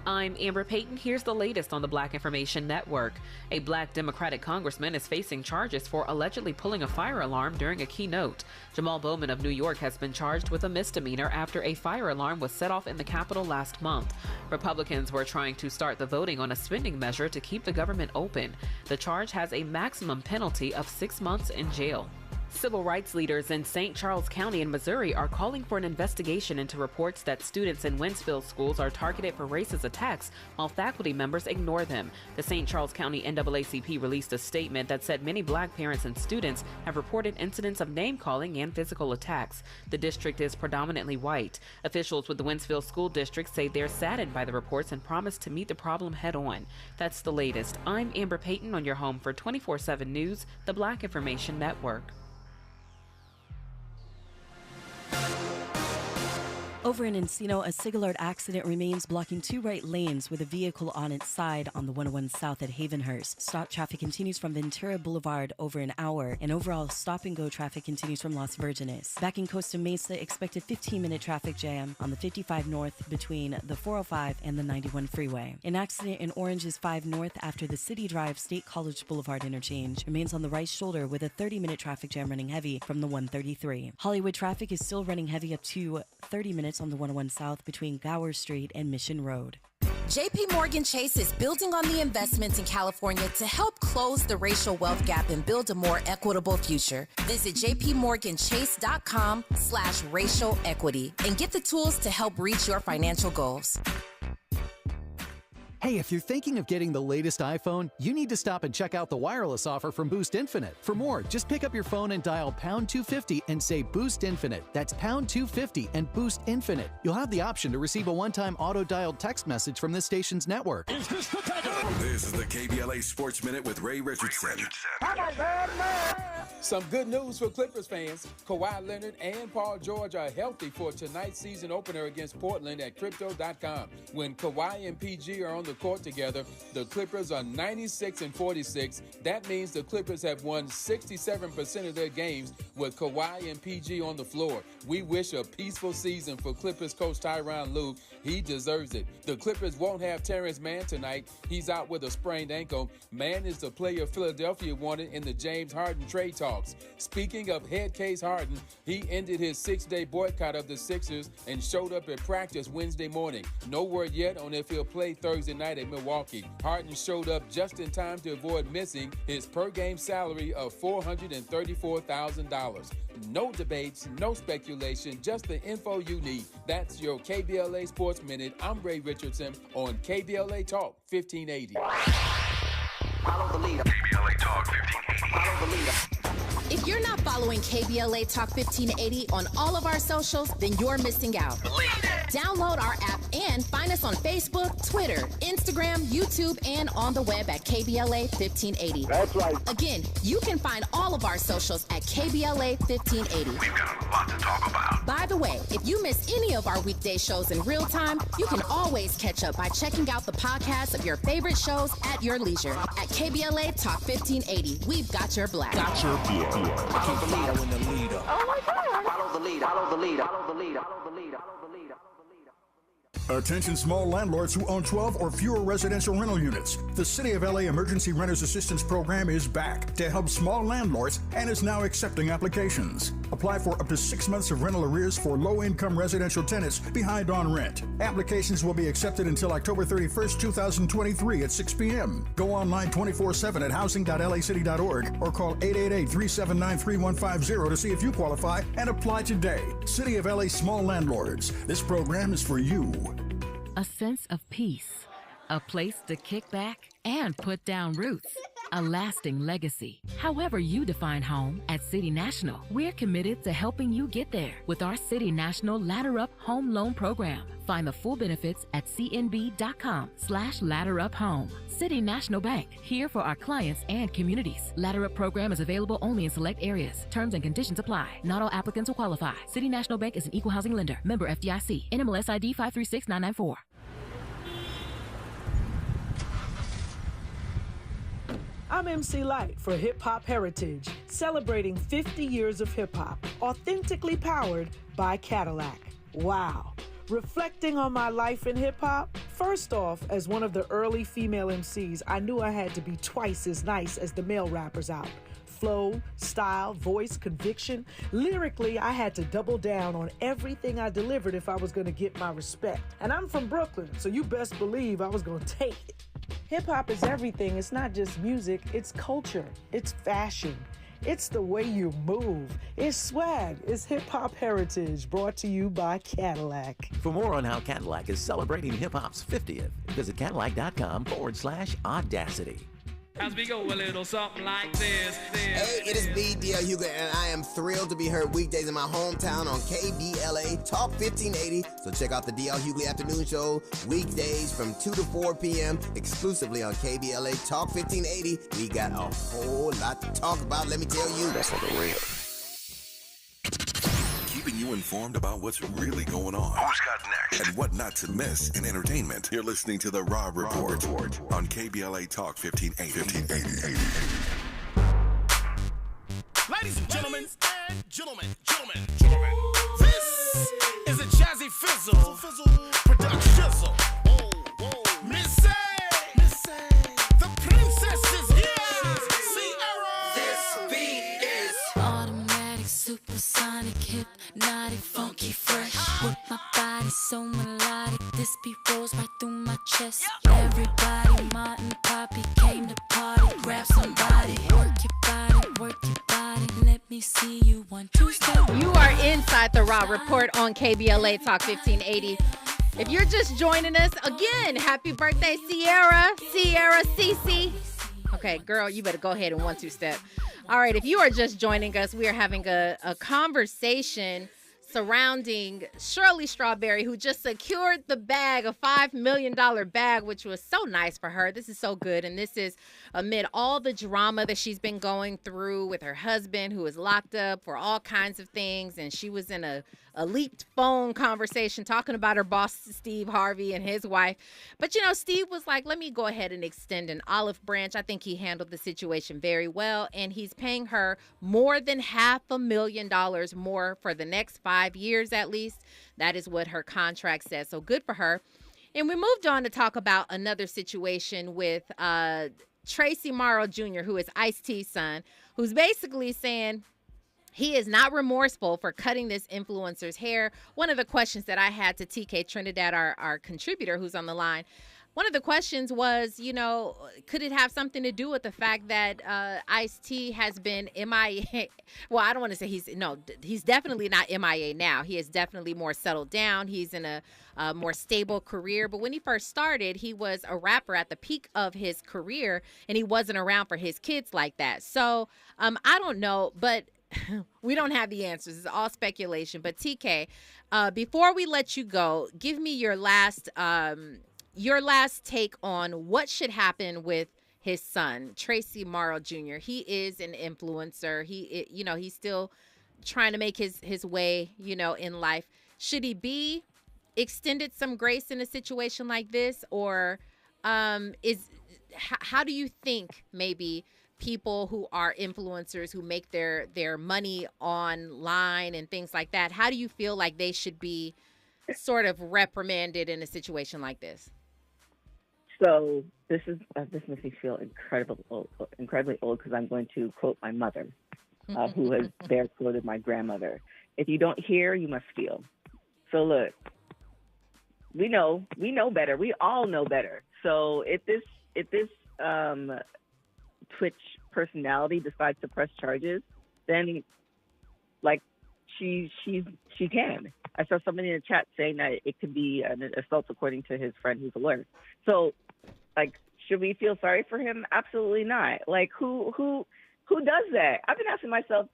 Speaker 14: I'm Amber Payton. Here's the latest on the Black Information Network. A Black Democratic congressman is facing charges for allegedly pulling a fire alarm during a keynote. Jamal Bowman of New York has been charged with a misdemeanor after a fire alarm was set off in the Capitol last month. Republicans were trying to start the voting on a spending measure to keep the government open. The charge has a maximum penalty of 6 months in jail. Civil rights leaders in St. Charles County in Missouri are calling for an investigation into reports that students in Wentzville schools are targeted for racist attacks while faculty members ignore them. The St. Charles County NAACP released a statement that said many black parents and students have reported incidents of name-calling and physical attacks. The district is predominantly white. Officials with the Wentzville School District say they're saddened by the reports and promise to meet the problem head-on. That's the latest. I'm Amber Payton on your home for 24/7 News, the Black Information Network.
Speaker 15: Over in Encino, a Sigillard accident remains blocking 2 right lanes with a vehicle on its side on the 101 South at Havenhurst. Stop traffic continues from Ventura Boulevard over an hour, and overall stop-and-go traffic continues from Las Virgenes. Back in Costa Mesa, expected 15-minute traffic jam on the 55 North between the 405 and the 91 freeway. An accident in Orange's 5 North after the City Drive State College Boulevard interchange remains on the right shoulder with a 30-minute traffic jam running heavy from the 133. Hollywood traffic is still running heavy up to 30 minutes on the 101 South between Gower Street and Mission Road.
Speaker 16: JP Morgan Chase is building on the investments in California to help close the racial wealth gap and build a more equitable future. Visit jpmorganchase.com/racial equity and get the tools to help reach your financial goals.
Speaker 17: Hey, if you're thinking of getting the latest iPhone, you need to stop and check out the wireless offer from Boost Infinite. For more, just pick up your phone and dial pound 250 and say Boost Infinite. That's pound 250 and Boost Infinite. You'll have the option to receive a one-time auto-dialed text message from this station's network.
Speaker 1: This is the KBLA Sports Minute with Ray Richardson.
Speaker 18: Some good news for Clippers fans. Kawhi Leonard and Paul George are healthy for tonight's season opener against Portland at Crypto.com. When Kawhi and PG are on the court together, the Clippers are 96-46. That means the Clippers have won 67% of their games with Kawhi and PG on the floor. We wish a peaceful season for Clippers coach Tyronn Lue. He deserves it. The Clippers won't have Terrence Mann tonight. He's out with a sprained ankle. Mann is the player Philadelphia wanted in the James Harden trade talks. Speaking of head case Harden, he ended his 6-day boycott of the Sixers and showed up at practice Wednesday morning. No word yet on if he'll play Thursday night at Milwaukee. Harden showed up just in time to avoid missing his per-game salary of $434,000. No debates, no speculation, just the info you need. That's your KBLA Sports Minute. I'm Ray Richardson on KBLA Talk 1580.
Speaker 19: Follow the leader. KBLA Talk 1580. Follow the leader.
Speaker 16: If you're not following KBLA Talk 1580 on all of our socials, then you're missing out. Download our app and find us on Facebook, Twitter, Instagram, YouTube, and on the web at KBLA 1580.
Speaker 19: That's right.
Speaker 16: Again, you can find all of our socials at KBLA 1580.
Speaker 19: We've got a lot to talk about.
Speaker 16: By the way, if you miss any of our weekday shows in real time, you can always catch up by checking out the podcast of your favorite shows at your leisure. At KBLA Talk 1580, we've got your black.
Speaker 19: Got your black. Follow the leader. Follow the leader. Oh my God. Follow the leader. Follow the leader. Follow the leader. Follow the leader.
Speaker 9: Attention small landlords who own 12 or fewer residential rental units. The City of LA Emergency Renters Assistance Program is back to help small landlords and is now accepting applications. Apply for up to 6 months of rental arrears for low-income residential tenants behind on rent. Applications will be accepted until October 31st, 2023 at 6 p.m. Go online 24/7 at housing.lacity.org or call 888-379-3150 to see if you qualify and apply today. City of LA Small Landlords. This program is for you.
Speaker 20: A sense of peace, a place to kick back and put down roots, a lasting legacy. However you define home, at City National, we're committed to helping you get there with our City National Ladder Up Home Loan Program. Find the full benefits at cnb.com/ladderuphome. City National Bank, here for our clients and communities. Ladder Up program is available only in select areas. Terms and conditions apply. Not all applicants will qualify. City National Bank is an equal housing lender. Member FDIC. NMLS ID 536994.
Speaker 21: I'm MC Light for Hip Hop Heritage, celebrating 50 years of hip hop, authentically powered by Cadillac. Wow. Reflecting on my life in hip hop, first off, as one of the early female MCs, I knew I had to be twice as nice as the male rappers out. Flow, style, voice, conviction. Lyrically, I had to double down on everything I delivered if I was going to get my respect. And I'm from Brooklyn, so you best believe I was going to take it. Hip-hop is everything. It's not just music, it's culture, it's fashion, it's the way you move, it's swag, it's hip-hop heritage, brought to you by Cadillac.
Speaker 22: For more on how Cadillac is celebrating hip-hop's 50th, visit Cadillac.com/audacity.
Speaker 23: As we go a little something like this.
Speaker 24: Hey, it is me, D.L. Huger, and I am thrilled to be heard weekdays in my hometown on KBLA Talk 1580. So check out the D.L. Hughley Afternoon Show weekdays from 2 to 4 p.m. exclusively on KBLA Talk 1580. We got a whole lot to talk about, let me tell you. That's for the real.
Speaker 1: Keeping you informed about what's really going on. Who's got next? And what not to miss in entertainment. You're listening to The Rob Report on KBLA Talk 1580.
Speaker 5: Ladies and gentlemen, this is a Jazzy Fizzle production. Missy, the princess is here.
Speaker 25: This beat is automatic, supersonic, hypnotic, funky, fresh. With my body so melodic, this beat rolls right through my chest. Everybody, Martin, Poppy came to party. Grab somebody, work your body, let me see you 1, 2, step.
Speaker 6: You are inside the Raw Report on KBLA Talk 1580. If you're just joining us, again, happy birthday, Sierra Cece. Okay, girl, you better go ahead and 1, 2 step. All right, if you are just joining us, we are having a conversation surrounding Shirley Strawberry, who just secured the bag, a $5 million bag, which was so nice for her. This is so good. And this is amid all the drama that she's been going through with her husband, who is locked up for all kinds of things. And she was in a leaked phone conversation talking about her boss, Steve Harvey, and his wife. But, Steve was like, let me go ahead and extend an olive branch. I think he handled the situation very well. And he's paying her more than $500,000 more for the next 5 years at least. That is what her contract says. So good for her. And we moved on to talk about another situation with Tracy Marrow Jr., who is Ice-T's son, who's basically saying he is not remorseful for cutting this influencer's hair. One of the questions that I had to TK Trinidad, our contributor who's on the line, one of the questions was, could it have something to do with the fact that Ice-T has been MIA? Well, I don't want to say he's definitely not MIA now. He is definitely more settled down. He's in a more stable career. But when he first started, he was a rapper at the peak of his career, and he wasn't around for his kids like that. So I don't know, but we don't have the answers. It's all speculation. But TK, before we let you go, give me your last take on what should happen with his son, Tracy Marrow Jr. He is an influencer. He's still trying to make his way, in life. Should he be extended some grace in a situation like this, or how do you think maybe people who are influencers who make their money online and things like that, how do you feel like they should be sort of reprimanded in a situation like this?
Speaker 7: So this makes me feel incredibly old because I'm going to quote my mother, who has bear quoted my grandmother. If you don't hear, you must feel. So look, we know better. We all know better. So if this Twitch personality decides to press charges, then she can. I saw somebody in the chat saying that it could be an assault according to his friend who's a lawyer. So should we feel sorry for him? Absolutely not. Who does that? I've been asking myself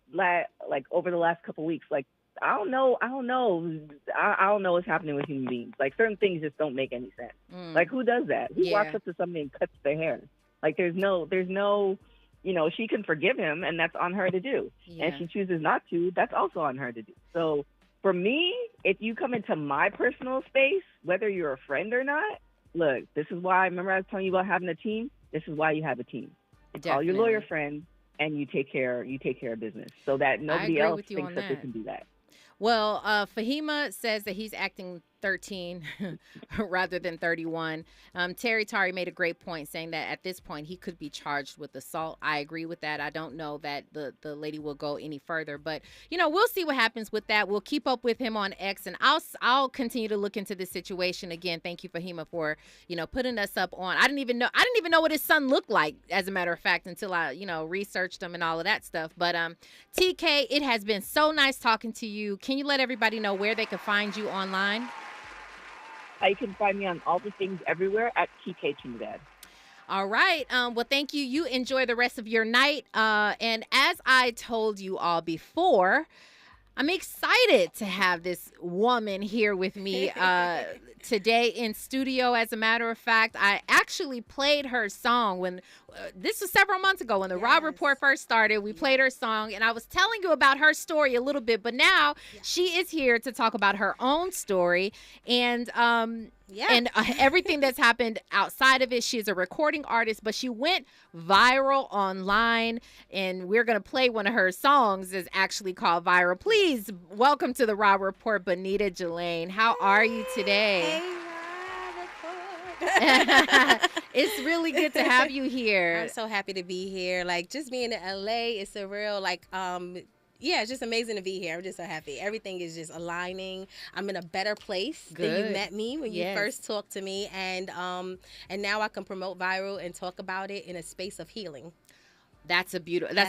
Speaker 7: over the last couple of weeks, I don't know what's happening with human beings. Certain things just don't make any sense. Who does that? Who walks up to somebody and cuts their hair? There's no, she can forgive him, and that's on her to do. Yeah. And if she chooses not to, that's also on her to do. So for me, if you come into my personal space, whether you're a friend or not, look, this is why, remember I was telling you about having a team? This is why you have a team. You call your lawyer friend, and you take care of business so that nobody else thinks that they can do that.
Speaker 6: Well, Fahima says that he's acting 13 rather than 31. Terry Tari made a great point saying that at this point he could be charged with assault. I agree with that. I don't know that the lady will go any further, but we'll see what happens with that. We'll keep up with him on X, and I'll continue to look into this situation. Again, thank you, Fahima, for putting us up on. I didn't even know what his son looked like, as a matter of fact, until I researched him and all of that stuff. But TK, it has been so nice talking to you. Can you let everybody know where they can find you online?
Speaker 7: You can find me on all the things everywhere at TK Trinidad.
Speaker 6: All right. Well, thank you. You enjoy the rest of your night. And as I told you all before, I'm excited to have this woman here with me today in studio. As a matter of fact, I actually played her song when this was several months ago when the Raw Report first started. We played her song, and I was telling you about her story a little bit, but now she is here to talk about her own story and everything that's happened outside of it. She's a recording artist, but she went viral online, and we're going to play one of her songs is actually called Viral. Please welcome to the Raw Report, Bonita Galain. How are you today? It's really good to have you here.
Speaker 2: I'm so happy to be here. Just being in LA, it's a real it's just amazing to be here. I'm just so happy. Everything is just aligning. I'm in a better place than you met me when you first talked to me, and now I can promote Viral and talk about it in a space of healing.
Speaker 6: That's a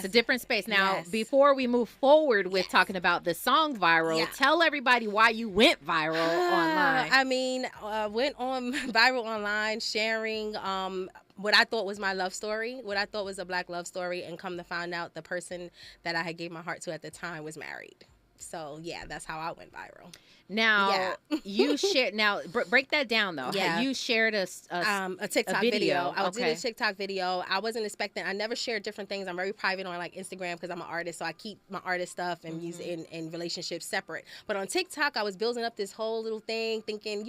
Speaker 6: different space. Now, before we move forward with talking about the song Viral, tell everybody why you went viral online.
Speaker 2: I mean, went on viral online sharing what I thought was my love story, what I thought was a Black love story, and come to find out the person that I had gave my heart to at the time was married. So yeah, that's how I went viral.
Speaker 6: Now you shared. Now break that down though.
Speaker 2: Yeah.
Speaker 6: You shared a
Speaker 2: TikTok video. I did
Speaker 6: Okay.
Speaker 2: a TikTok video. I wasn't expecting. I never share different things. I'm very private on like Instagram because I'm an artist, so I keep my artist stuff and music and relationships separate. But on TikTok, I was building up this whole little thing, thinking,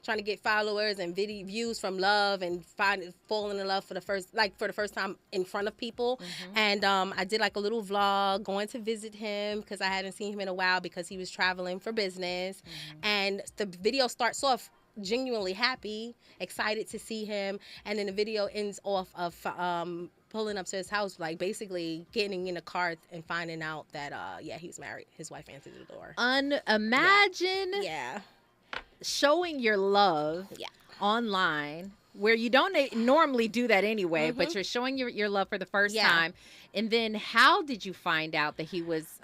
Speaker 2: trying to get followers and video views from love and falling in love for the first time in front of people. And I did like a little vlog going to visit him because I hadn't seen him in a while because he was traveling for business. And the video starts off genuinely happy, excited to see him, and then the video ends off of pulling up to his house, like basically getting in a car and finding out that he's married. His wife answered the door.
Speaker 6: Imagine showing your love online, where you don't normally do that anyway, but you're showing your love for the first time. And then how did you find out that he was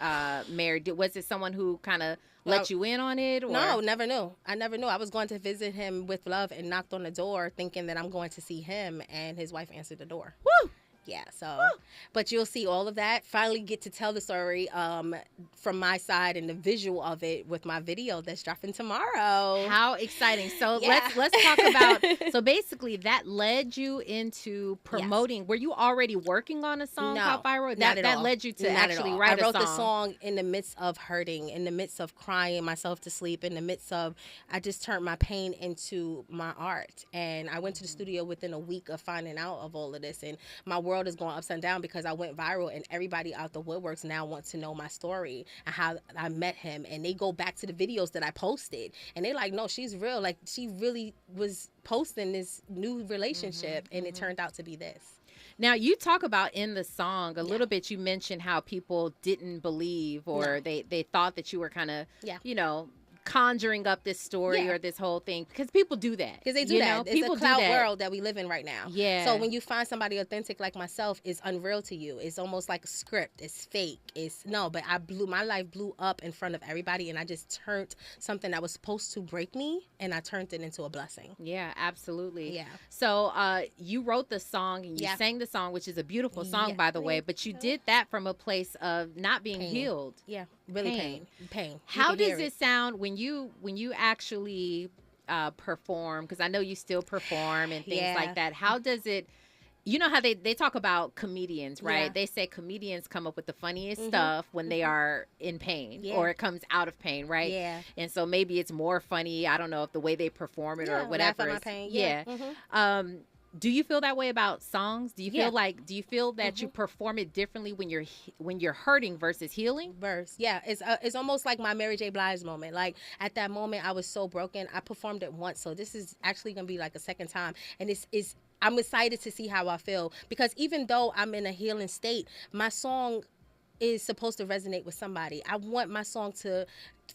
Speaker 6: married? Was it someone who kind of let you in on it? Or?
Speaker 2: No, never knew. I never knew. I was going to visit him with love and knocked on the door thinking that I'm going to see him, and his wife answered the door.
Speaker 6: Woo!
Speaker 2: Yeah, so, but you'll see all of that. Finally get to tell the story from my side and the visual of it with my video that's dropping tomorrow.
Speaker 6: How exciting. So let's talk about, so basically that led you into promoting. Yes. Were you already working on a song called Viral? That led you to actually write a song.
Speaker 2: I wrote the song in the midst of hurting, in the midst of crying myself to sleep, in the midst of, I just turned my pain into my art. And I went to the studio within a week of finding out of all of this. And my world is going upside down because I went viral, and everybody out the woodworks now wants to know my story and how I met him, and they go back to the videos that I posted and they're like, no, she's real, like she really was posting this new relationship, and it turned out to be this.
Speaker 6: Now, you talk about in the song a little bit, you mentioned how people didn't believe or they thought that you were kind of conjuring up this story or this whole thing, because people do that.
Speaker 2: Because they do that. It's a cloud world that we live in right now.
Speaker 6: Yeah.
Speaker 2: So when you find somebody authentic like myself, it's unreal to you. It's almost like a script. It's fake. But my life blew up in front of everybody, and I just turned something that was supposed to break me, and I turned it into a blessing.
Speaker 6: Yeah, absolutely.
Speaker 2: Yeah.
Speaker 6: So you wrote the song and you sang the song, which is a beautiful song, by the way, but you did that from a place of not being healed.
Speaker 2: Yeah. Really pain.
Speaker 6: How does it sound when you actually perform? Because I know you still perform and things like that. How does it? You know how they talk about comedians, right? They say comedians come up with the funniest stuff when they are in pain or it comes out of pain, right?
Speaker 2: Yeah.
Speaker 6: And so maybe it's more funny. I don't know if the way they perform it or whatever.
Speaker 2: Laugh at my pain.
Speaker 6: Yeah. Do you feel that way about songs? Do you feel that you perform it differently when you're hurting versus healing?
Speaker 2: It's almost like my Mary J. Blige moment. Like at that moment, I was so broken. I performed it once, so this is actually gonna be like a second time, and I'm excited to see how I feel, because even though I'm in a healing state, my song is supposed to resonate with somebody. I want my song for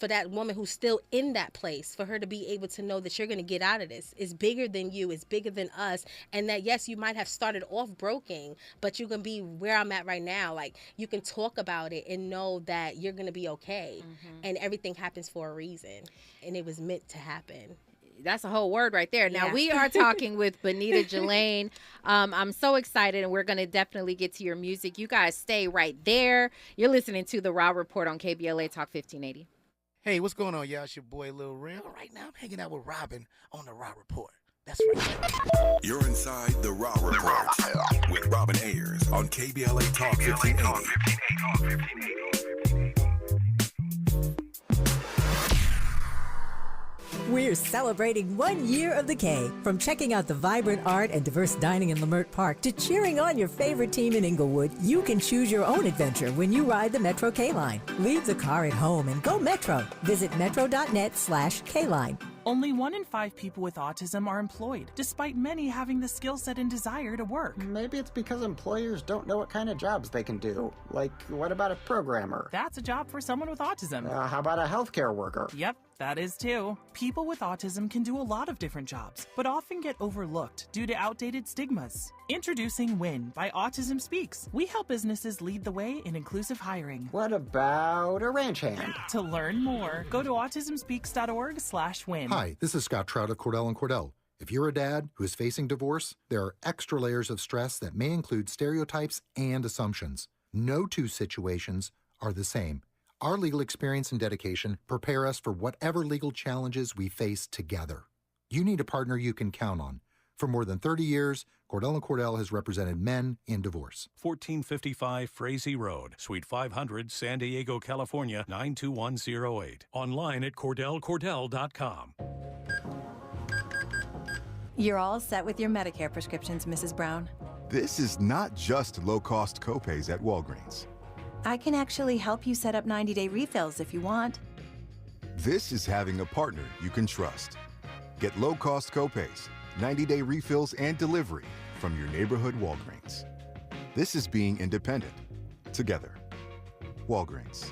Speaker 2: that woman who's still in that place, for her to be able to know that you're going to get out of this. It's bigger than you. It's bigger than us. And that, yes, you might have started off broken, but you're going to be where I'm at right now. Like, you can talk about it and know that you're going to be okay. And everything happens for a reason. And it was meant to happen.
Speaker 6: That's a whole word right there. Now, we are talking with Bonita Galain. I'm so excited, and we're going to definitely get to your music. You guys stay right there. You're listening to The Raw Report on KBLA Talk 1580.
Speaker 4: Hey, what's going on, y'all? It's your boy, Lil Real. Right now, I'm hanging out with Robin on The Raw Report. That's right.
Speaker 1: You're inside The Raw Report with Robin Ayers on KBLA Talk 1580.
Speaker 8: We're celebrating 1 year of the K. From checking out the vibrant art and diverse dining in Leimert Park to cheering on your favorite team in Inglewood, you can choose your own adventure when you ride the Metro K-Line. Leave the car at home and go Metro. Visit metro.net/K-Line.
Speaker 10: Only 1 in 5 people with autism are employed, despite many having the skill set and desire to work.
Speaker 11: Maybe it's because employers don't know what kind of jobs they can do. Like, what about a programmer?
Speaker 10: That's a job for someone with autism.
Speaker 11: How about a healthcare worker?
Speaker 10: Yep, that is too. People with autism can do a lot of different jobs, but often get overlooked due to outdated stigmas. Introducing WIN by Autism Speaks. We help businesses lead the way in inclusive hiring.
Speaker 11: What about a ranch hand?
Speaker 10: To learn more, go to autismspeaks.org/win.
Speaker 12: Hi, this is Scott Trout of Cordell & Cordell. If you're a dad who is facing divorce, there are extra layers of stress that may include stereotypes and assumptions. No two situations are the same. Our legal experience and dedication prepare us for whatever legal challenges we face together. You need a partner you can count on. For more than 30 years, Cordell & Cordell has represented men in divorce.
Speaker 3: 1455 Frazee Road, Suite 500, San Diego, California, 92108. Online at CordellCordell.com.
Speaker 13: You're all set with your Medicare prescriptions, Mrs. Brown.
Speaker 14: This is not just low-cost copays at Walgreens.
Speaker 13: I can actually help you set up 90-day refills if you want.
Speaker 14: This is having a partner you can trust. Get low-cost copays, 90-day refills, and delivery from your neighborhood Walgreens. This is being independent. Together. Walgreens.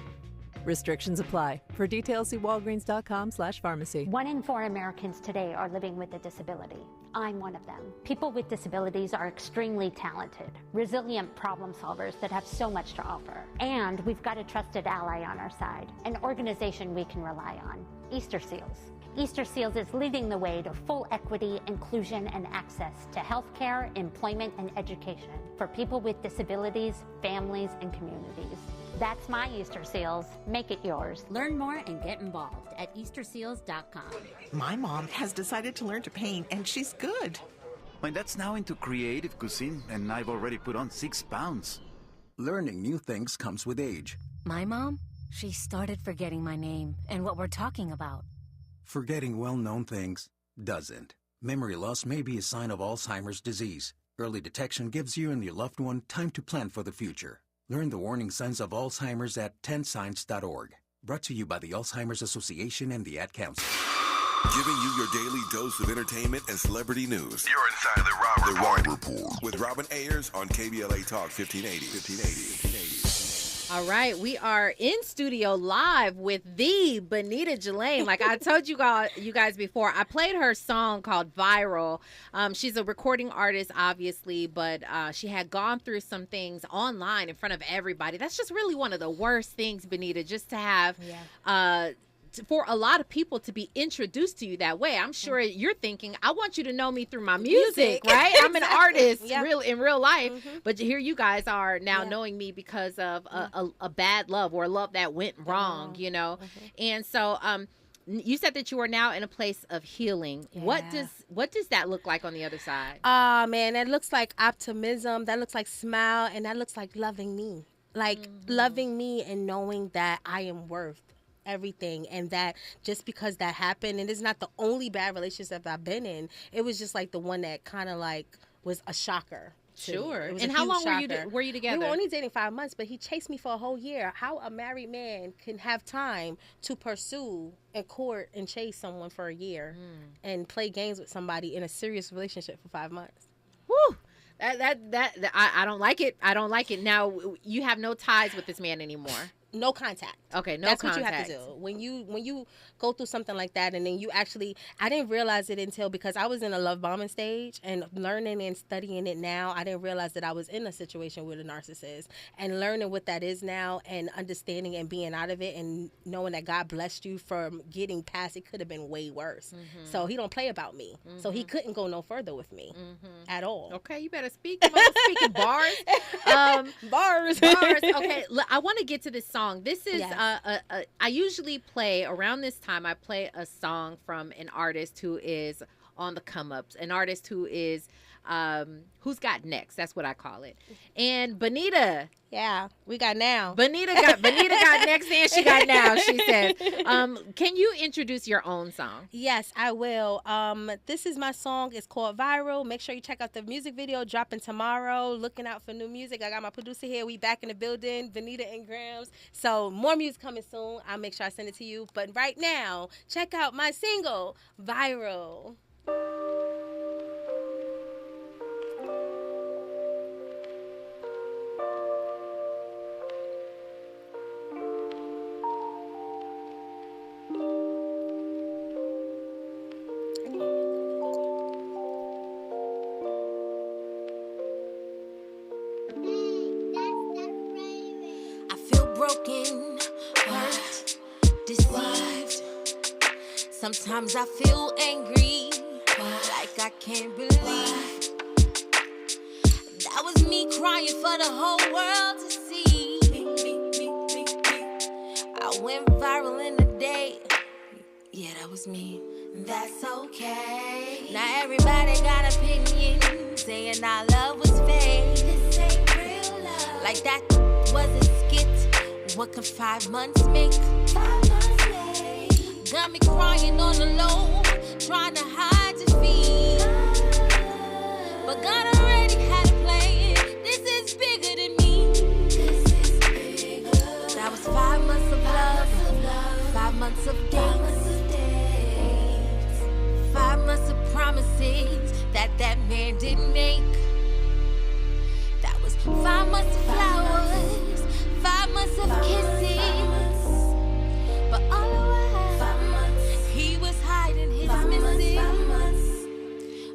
Speaker 15: Restrictions apply. For details, see walgreens.com/pharmacy.
Speaker 17: 1 in 4 Americans today are living with a disability. I'm one of them. People with disabilities are extremely talented, resilient problem solvers that have so much to offer. And we've got a trusted ally on our side, an organization we can rely on, Easter Seals. Easter Seals is leading the way to full equity, inclusion, and access to healthcare, employment, and education for people with disabilities, families, and communities. That's my Easter Seals. Make it yours.
Speaker 26: Learn more and get involved at EasterSeals.com.
Speaker 27: My mom has decided to learn to paint, and she's good.
Speaker 28: My dad's now into creative cuisine, and I've already put on 6 pounds.
Speaker 29: Learning new things comes with age.
Speaker 26: My mom, she started forgetting my name and what we're talking about.
Speaker 29: Forgetting well-known things doesn't. Memory loss may be a sign of Alzheimer's disease. Early detection gives you and your loved one time to plan for the future. Learn the warning signs of Alzheimer's at 10signs.org. Brought to you by the Alzheimer's Association and the Ad Council.
Speaker 1: Giving you your daily dose of entertainment and celebrity news. You're inside the Raw Report with Robin Ayers on KBLA Talk 1580.
Speaker 6: All right, we are in studio live with the Bonita Galain. Like I told you guys before, I played her song called Viral. She's a recording artist, obviously, but she had gone through some things online in front of everybody. That's just really one of the worst things, Bonita, just to have for a lot of people to be introduced to you that way. I'm sure you're thinking, I want you to know me through my music, right? I'm an artist in real life, but here you guys are now knowing me because of a bad love or a love that went wrong, you know? And so you said that you are now in a place of healing. What does that look like on the other side?
Speaker 2: Man, that looks like optimism, that looks like smile, and that looks like loving me. Like loving me and knowing that I am worth everything, and that just because that happened, and it's not the only bad relationship I've been in, it was just like the one that kind of like was a shocker.
Speaker 6: Sure. And how long were you together?
Speaker 2: We were only dating 5 months, but he chased me for a whole year. How a married man can have time to pursue and court and chase someone for a year and play games with somebody in a serious relationship for 5 months.
Speaker 6: Woo! I don't like it. I don't like it. Now you have no ties with this man anymore.
Speaker 2: No contact.
Speaker 6: Okay,
Speaker 2: That's what you have to do. When you go through something like that, and then you actually, I didn't realize it until, because I was in a love bombing stage and learning and studying it now, I didn't realize that I was in a situation with a narcissist, and learning what that is now and understanding and being out of it and knowing that God blessed you from getting past it. Could have been way worse. So he don't play about me. So he couldn't go no further with me at all.
Speaker 6: Okay, you better speak. Come on, speaking bars. Bars. Okay, I want to get to this song. This is I usually play around this time. I play a song from an artist who is on the come ups, an artist who is who's got next. That's what I call it. And Bonita,
Speaker 2: we got now.
Speaker 6: Bonita got next, and she got now. She said, "Can you introduce your own song?"
Speaker 2: Yes, I will. This is my song. It's called Viral. Make sure you check out the music video dropping tomorrow. Looking out for new music. I got my producer here. We back in the building, Bonita and Grams. So more music coming soon. I'll make sure I send it to you. But right now, check out my single, Viral.
Speaker 25: Broken, hurt, deceived. Sometimes I feel angry, like I can't believe that was me crying for the whole world to see. I went viral in a day. Yeah, that was me. That's okay. Now everybody got opinions, saying our love was fake. This ain't real love. Like that was a skit. What could 5 months make? 5 months late. Got me crying on the low, trying to hide defeat. But God already had a plan. This is bigger than me. This is bigger. That was 5 months of love, 5 months of dates, 5 months of promises that man didn't make. That was 5 months of flowers, 5 months of kisses. But all the while, 5 months, he was hiding his missing. 5 months.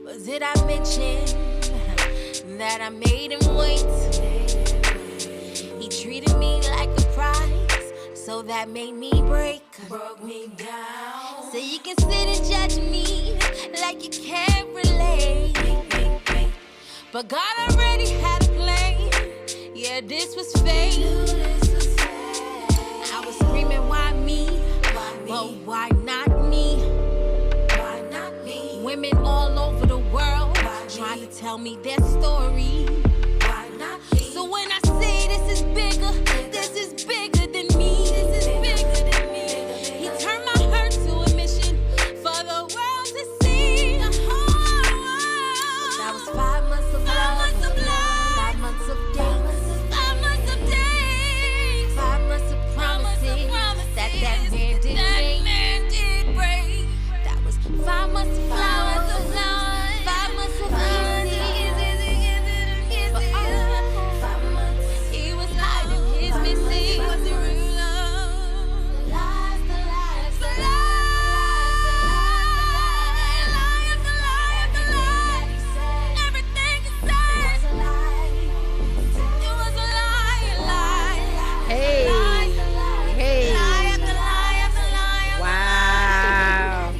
Speaker 25: But did I mention that I made him wait? He treated me like a prize, so that made me break. Broke me down. So you can sit and judge me like you can't relate. But God already had a plan. Yeah, this was fate. I was screaming, why me? But why not me? Why not me? Women all over the world trying to tell me their story. Why not me? So when I say this is bigger than me. This is bigger than me. He turned my hurt to a mission for the world to see. The whole world. That was 5 months of love, 5 months of dates, 5 months of days, 5 months of promises that man did break. That was 5 months of flowers, 5 months of kisses. But all 5 months, he was hiding his missing. Was it real love? The lies, the lies, the lies. Everything he said. It was a lie. It was a lie.
Speaker 6: Hey. Hey. Wow.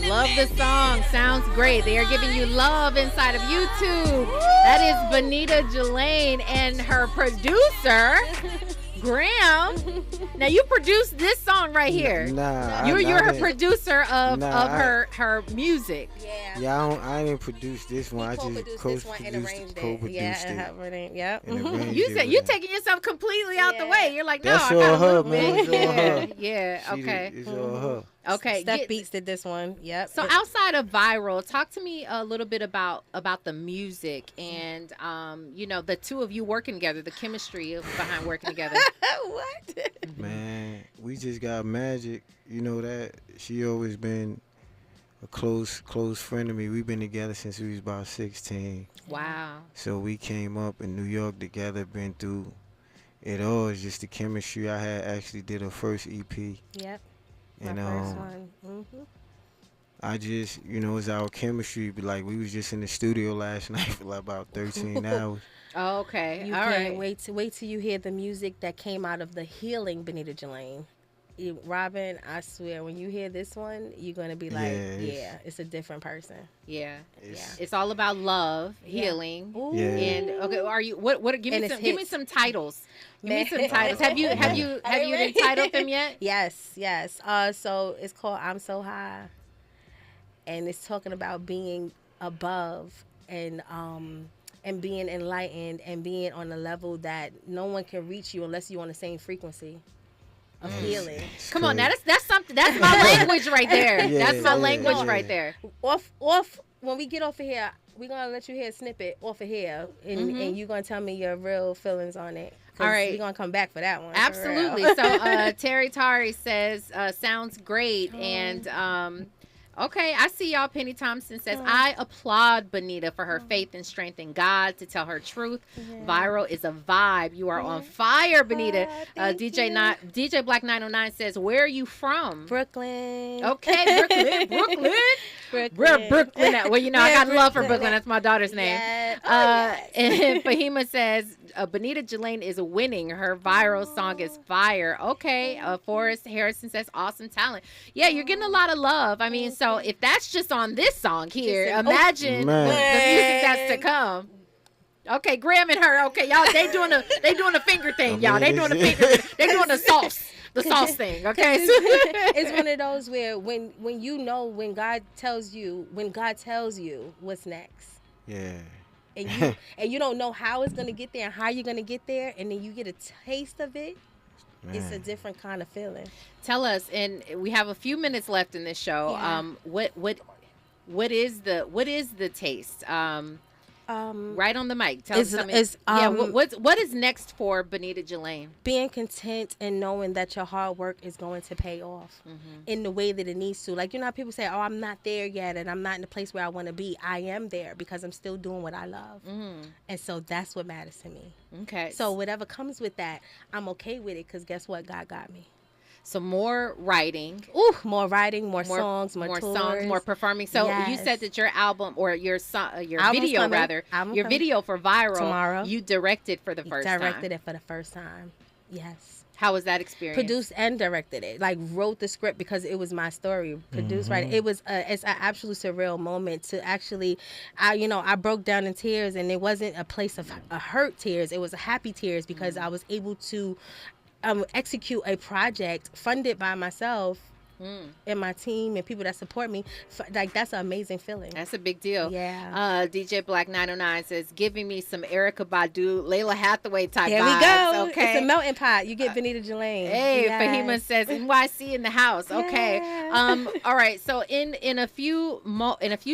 Speaker 6: Love the song. Sounds great. They are giving you love inside of YouTube. That is Bonita Galain and her producer, Graham. Now you produced this song right here.
Speaker 9: Nah,
Speaker 6: you're her producer of her music.
Speaker 9: Yeah, I didn't produce this one. I just co-produced it.
Speaker 6: Yep.
Speaker 9: You
Speaker 6: taking yourself completely out the way. You're like, no,
Speaker 9: that's
Speaker 6: I got
Speaker 9: all
Speaker 6: a
Speaker 9: her,
Speaker 6: little
Speaker 9: man.
Speaker 6: bit.
Speaker 9: It's all her.
Speaker 6: Yeah. Okay.
Speaker 9: It's all her.
Speaker 6: Okay.
Speaker 2: Steph Beats did this one. Yep.
Speaker 6: So outside of viral, talk to me a little bit about the music and the two of you working together, the chemistry behind working together.
Speaker 2: What?
Speaker 9: Man, we just got magic. You know that. She always been a close friend of me. We've been together since we was about 16.
Speaker 6: Wow.
Speaker 9: So we came up in New York together, been through it all. It's just the chemistry. I had actually did her first EP.
Speaker 2: Yep.
Speaker 9: And
Speaker 2: my first one. Mm-hmm.
Speaker 9: I just, it's our chemistry. But like we was just in the studio last night for like about 13 hours.
Speaker 6: Oh, okay.
Speaker 2: You
Speaker 6: all
Speaker 2: can't
Speaker 6: right.
Speaker 2: wait till you hear the music that came out of the healing Bonita Galain. Robin, I swear, when you hear this one, you're gonna be like, it's a different person.
Speaker 6: Yeah, it's all about love, healing,
Speaker 2: Yeah.
Speaker 6: And okay, are you what? Give me some titles. Give me some titles. Have you entitled them yet?
Speaker 2: Yes. So it's called "I'm So High," and it's talking about being above and being enlightened and being on a level that no one can reach you unless you're on the same frequency of healing.
Speaker 6: Come on, now that's something. That's my language right there. That's my language right there.
Speaker 2: Off. When we get off of here, we're gonna let you hear a snippet off of here, and you're gonna tell me your real feelings on it.
Speaker 6: All right,
Speaker 2: we're gonna come back for that one.
Speaker 6: Absolutely. So Terry Tari says, "Sounds great," and okay, I see y'all. Penny Thompson says, I applaud Bonita for her faith and strength in God to tell her truth. Viral is a vibe. You are on fire, Bonita. DJ Black 909 says, where are you from?
Speaker 2: Brooklyn.
Speaker 6: Okay, Brooklyn. Brooklyn. Well, I got love for Brooklyn. That's my daughter's name. And Fahima says, Bonita Galain is winning. Her viral song is fire. Okay. Forrest Harrison says, awesome talent. Yeah, you're getting a lot of love. I mean, so if that's just on this song here, imagine the music that's to come. Okay, Graham and her. Okay, y'all, they doing a finger thing, y'all. They doing a finger. They doing a sauce. the sauce thing, okay?
Speaker 2: It's one of those where when you know when God tells you what's next.
Speaker 9: Yeah.
Speaker 2: And you don't know how it's gonna get there and how you're gonna get there, and then you get a taste of it. Man. It's a different kind of feeling.
Speaker 6: Tell us, and we have a few minutes left in this show. Yeah. What is the taste? Right on the mic. Tell us. What is next for Bonita Galain?
Speaker 2: Being content and knowing that your hard work is going to pay off in the way that it needs to. Like, you know how people say, oh, I'm not there yet and I'm not in the place where I want to be. I am there because I'm still doing what I love. And so that's what matters to me.
Speaker 6: Okay.
Speaker 2: So whatever comes with that, I'm okay with it because guess what? God got me.
Speaker 6: So more writing.
Speaker 2: More writing, more songs, more tours.
Speaker 6: Songs, more performing. So you said that your album or your video video for Viral
Speaker 2: tomorrow.
Speaker 6: You directed for the first time.
Speaker 2: Directed it for the first time. Yes.
Speaker 6: How was that experience?
Speaker 2: Produced and directed it. Like wrote the script because it was my story. Produced, right? It was it's an absolute surreal moment to actually, I broke down in tears, and it wasn't a place of hurt tears. It was a happy tears because I was able to execute a project funded by myself and my team and people that support me. Like, that's an amazing feeling.
Speaker 6: That's a big deal.
Speaker 2: Yeah.
Speaker 6: DJ Black 909 says, giving me some Erykah Badu, Layla Hathaway type
Speaker 2: there
Speaker 6: vibes.
Speaker 2: We go.
Speaker 6: Okay.
Speaker 2: It's a melting pot. You get Bonita Galain.
Speaker 6: Hey, yes. Fahima says NYC in the house. Okay. All right. So in a few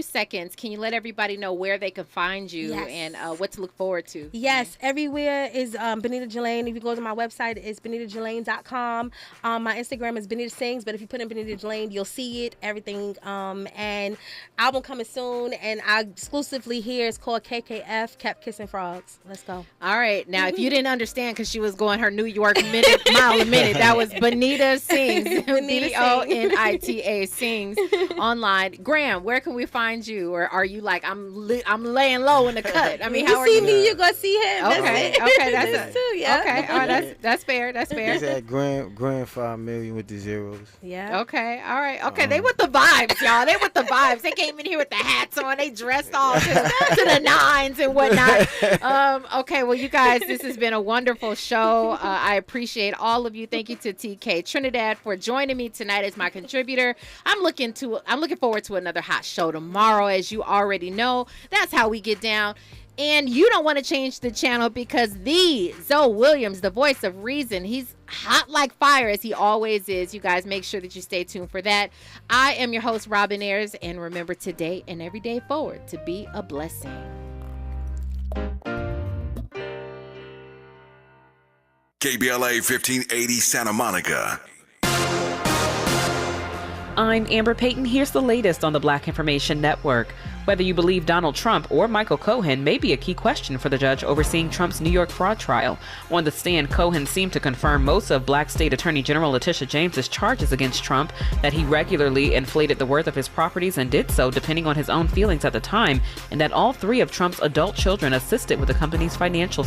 Speaker 6: seconds, can you let everybody know where they can find you and what to look forward to?
Speaker 2: Yes. Everywhere is Bonita Galain. If you go to my website, it's bonitagalain.com. My Instagram is Bonita Sings, but if you put in Bonita Galain, you'll see it, everything. And album coming soon, and I exclusively here is called KKF, Kept Kissing Frogs. Let's go.
Speaker 6: All right. Now, if you didn't understand because she was going her New York mile a minute, that was Bonita Sings. Bonita Sings online. Graham, where can we find you? Or are you like, I'm laying low in the cut? I mean, how are you?
Speaker 2: You see me, you're going to see him.
Speaker 6: Okay. That's
Speaker 2: too, yeah.
Speaker 6: Okay. All right. That's fair. That's fair.
Speaker 9: It's at Grand 5 million with the zeros.
Speaker 2: Yeah.
Speaker 6: Okay, all right. Okay, they with the vibes, y'all. They with the vibes. They came in here with the hats on. They dressed all to the nines and whatnot. Okay, well, you guys, this has been a wonderful show. I appreciate all of you. Thank you to TK Trinidad for joining me tonight as my contributor. I'm looking forward to another hot show tomorrow, as you already know. That's how we get down. And you don't want to change the channel because the Zoe Williams, the voice of reason, he's hot like fire as he always is. You guys make sure that you stay tuned for that. I am your host, Robin Ayers, and remember today and every day forward to be a blessing.
Speaker 1: KBLA 1580 Santa Monica.
Speaker 5: I'm Amber Payton. Here's the latest on the Black Information Network. Whether you believe Donald Trump or Michael Cohen may be a key question for the judge overseeing Trump's New York fraud trial. On the stand, Cohen seemed to confirm most of Black State Attorney General Letitia James's charges against Trump, that he regularly inflated the worth of his properties and did so depending on his own feelings at the time, and that all three of Trump's adult children assisted with the company's financial